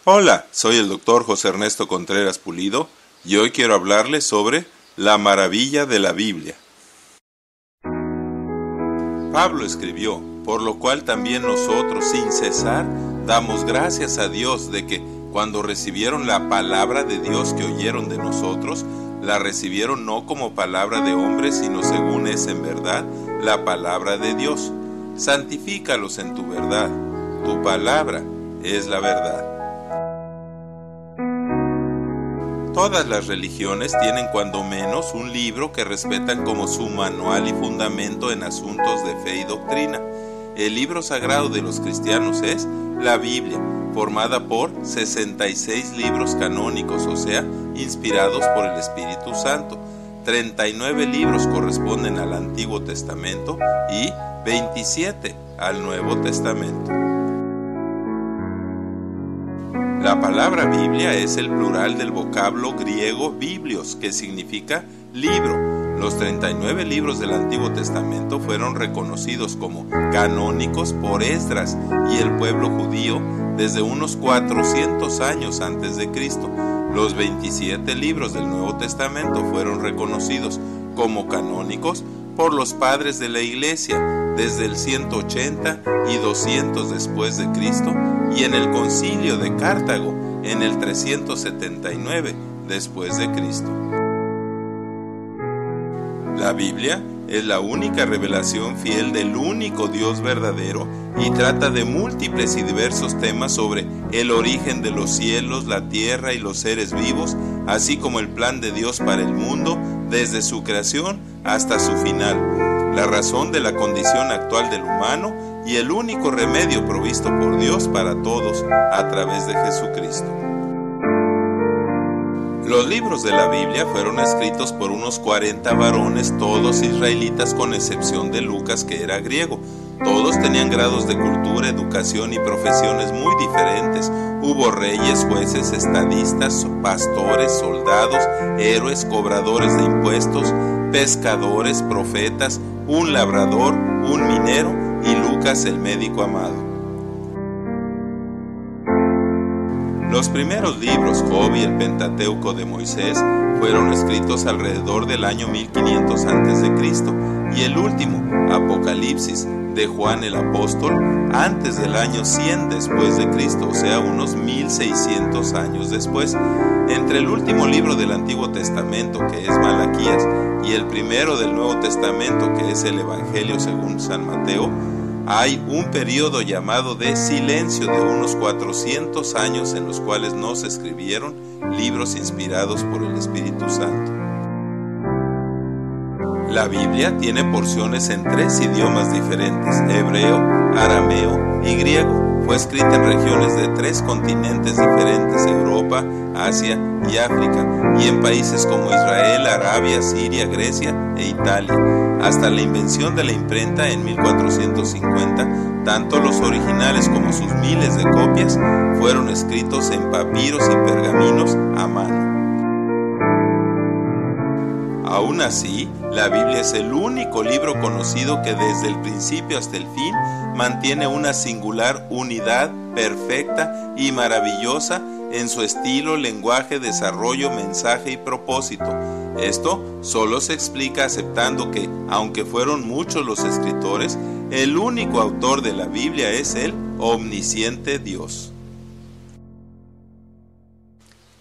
Hola, soy el doctor José Ernesto Contreras Pulido y hoy quiero hablarles sobre la maravilla de la Biblia. Pablo escribió, por lo cual también nosotros, sin cesar, damos gracias a Dios de que, cuando recibieron la palabra de Dios que oyeron de nosotros, la recibieron no como palabra de hombres, sino según es en verdad la palabra de Dios. Santifícalos en tu verdad. Tu palabra es la verdad. Todas las religiones tienen cuando menos un libro que respetan como su manual y fundamento en asuntos de fe y doctrina. El libro sagrado de los cristianos es la Biblia, formada por 66 libros canónicos, o sea, inspirados por el Espíritu Santo. 39 libros corresponden al Antiguo Testamento y 27 al Nuevo Testamento. La palabra Biblia es el plural del vocablo griego biblios, que significa libro. Los 39 libros del Antiguo Testamento fueron reconocidos como canónicos por Esdras y el pueblo judío desde unos 400 años antes de Cristo. Los 27 libros del Nuevo Testamento fueron reconocidos como canónicos por los padres de la Iglesia desde el 180 y 200 después de Cristo y en el Concilio de Cartago en el 379 después de Cristo. La Biblia es la única revelación fiel del único Dios verdadero y trata de múltiples y diversos temas sobre el origen de los cielos, la tierra y los seres vivos, así como el plan de Dios para el mundo desde su creación hasta su final, la razón de la condición actual del humano y el único remedio provisto por Dios para todos a través de Jesucristo. Los libros de la Biblia fueron escritos por unos 40 varones, todos israelitas con excepción de Lucas, que era griego. Todos tenían grados de cultura, educación y profesiones muy diferentes. Hubo reyes, jueces, estadistas, pastores, soldados, héroes, cobradores de impuestos, pescadores, profetas, un labrador, un minero y Lucas el médico amado. Los primeros libros, Job y el Pentateuco de Moisés, fueron escritos alrededor del año 1500 a.C. y el último, Apocalipsis, de Juan el Apóstol, antes del año 100 después de Cristo, o sea, unos 1600 años después. Entre el último libro del Antiguo Testamento, que es Malaquías, y el primero del Nuevo Testamento, que es el Evangelio según San Mateo, hay un periodo llamado de silencio de unos 400 años en los cuales no se escribieron libros inspirados por el Espíritu Santo. La Biblia tiene porciones en 3 idiomas diferentes: hebreo, arameo y griego. Fue escrita en regiones de 3 continentes diferentes: Europa, Asia y África, y en países como Israel, Arabia, Siria, Grecia e Italia. Hasta la invención de la imprenta en 1450, tanto los originales como sus miles de copias fueron escritos en papiros y pergaminos a mano. Aún así, la Biblia es el único libro conocido que desde el principio hasta el fin mantiene una singular unidad perfecta y maravillosa en su estilo, lenguaje, desarrollo, mensaje y propósito. Esto solo se explica aceptando que, aunque fueron muchos los escritores, el único autor de la Biblia es el omnisciente Dios.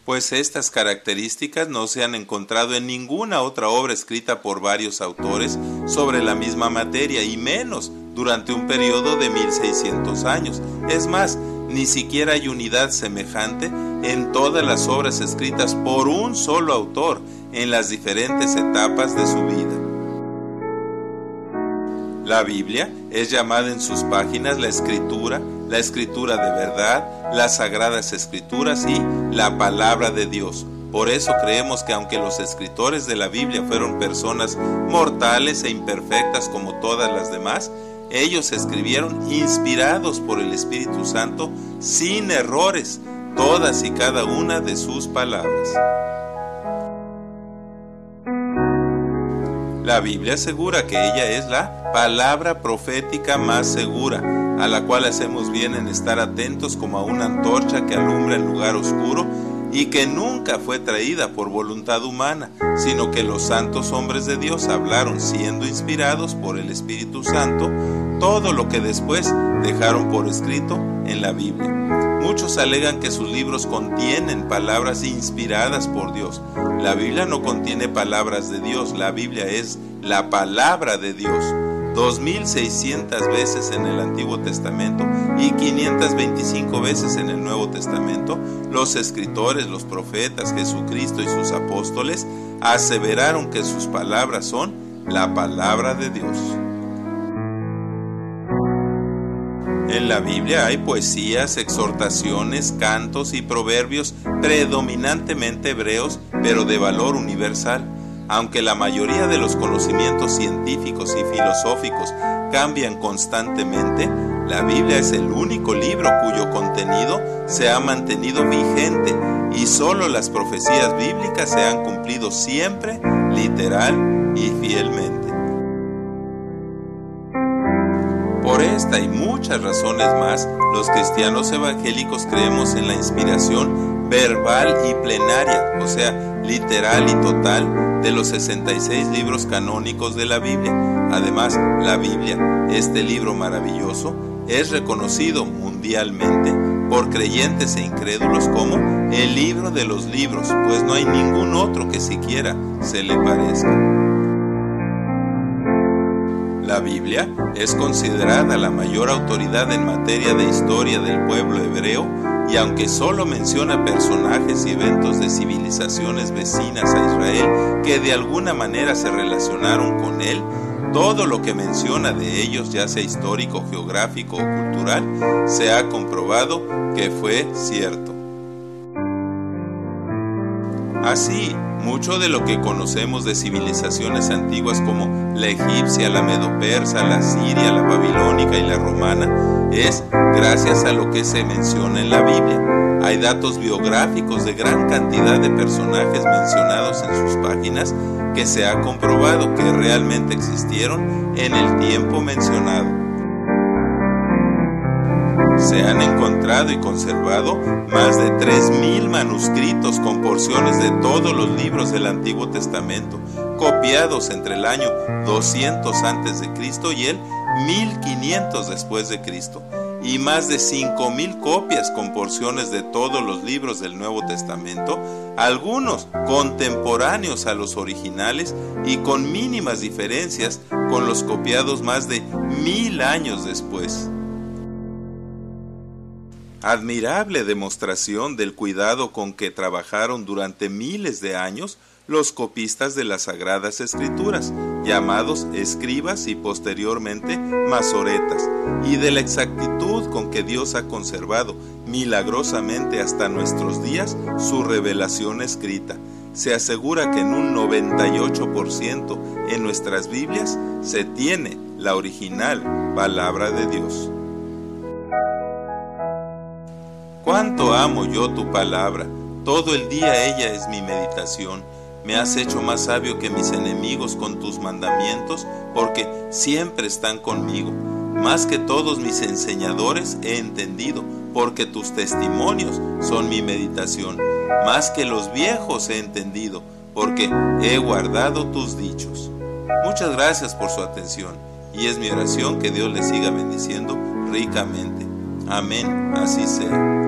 Pues estas características no se han encontrado en ninguna otra obra escrita por varios autores sobre la misma materia, y menos durante un periodo de 1600 años. Es más, ni siquiera hay unidad semejante en todas las obras escritas por un solo autor en las diferentes etapas de su vida. La Biblia es llamada en sus páginas la Escritura de verdad, las Sagradas Escrituras y la Palabra de Dios. Por eso creemos que aunque los escritores de la Biblia fueron personas mortales e imperfectas como todas las demás, ellos escribieron inspirados por el Espíritu Santo sin errores todas y cada una de sus palabras. La Biblia asegura que ella es la palabra profética más segura. a la cual hacemos bien en estar atentos como a una antorcha que alumbra en lugar oscuro, y que nunca fue traída por voluntad humana, sino que los santos hombres de Dios hablaron siendo inspirados por el Espíritu Santo todo lo que después dejaron por escrito en la Biblia. Muchos alegan que sus libros contienen palabras inspiradas por Dios. La Biblia no contiene palabras de Dios, la Biblia es la palabra de Dios. 2600 veces en el Antiguo Testamento y 525 veces en el Nuevo Testamento, los escritores, los profetas, Jesucristo y sus apóstoles aseveraron que sus palabras son la palabra de Dios. En la Biblia hay poesías, exhortaciones, cantos y proverbios predominantemente hebreos, pero de valor universal. Aunque la mayoría de los conocimientos científicos y filosóficos cambian constantemente, la Biblia es el único libro cuyo contenido se ha mantenido vigente y solo las profecías bíblicas se han cumplido siempre, literal y fielmente. Por esta y muchas razones más, los cristianos evangélicos creemos en la inspiración verbal y plenaria, o sea, literal y total, de los 66 libros canónicos de la Biblia. Además, la Biblia, este libro maravilloso, es reconocido mundialmente por creyentes e incrédulos como el libro de los libros, pues no hay ningún otro que siquiera se le parezca. La Biblia es considerada la mayor autoridad en materia de historia del pueblo hebreo, y aunque solo menciona personajes y eventos de civilizaciones vecinas a Israel que de alguna manera se relacionaron con él, todo lo que menciona de ellos, ya sea histórico, geográfico o cultural, se ha comprobado que fue cierto. Así, mucho de lo que conocemos de civilizaciones antiguas como la egipcia, la medo-persa, la siria, la babilónica y la romana es gracias a lo que se menciona en la Biblia. Hay datos biográficos de gran cantidad de personajes mencionados en sus páginas que se ha comprobado que realmente existieron en el tiempo mencionado. Se han encontrado y conservado más de 3000 manuscritos con porciones de todos los libros del Antiguo Testamento, copiados entre el año 200 a.C. y el 1500 después de Cristo, y más de 5000 copias con porciones de todos los libros del Nuevo Testamento, algunos contemporáneos a los originales y con mínimas diferencias con los copiados más de 1000 años después. Admirable demostración del cuidado con que trabajaron durante miles de años los copistas de las Sagradas Escrituras, llamados escribas y posteriormente masoretas, y de la exactitud con que Dios ha conservado milagrosamente hasta nuestros días su revelación escrita. Se asegura que en un 98% en nuestras Biblias se tiene la original palabra de Dios. Cuánto amo yo tu palabra, todo el día ella es mi meditación. Me has hecho más sabio que mis enemigos con tus mandamientos, porque siempre están conmigo. Más que todos mis enseñadores he entendido, porque tus testimonios son mi meditación. Más que los viejos he entendido, porque he guardado tus dichos. Muchas gracias por su atención, y es mi oración que Dios les siga bendiciendo ricamente. Amén, así sea.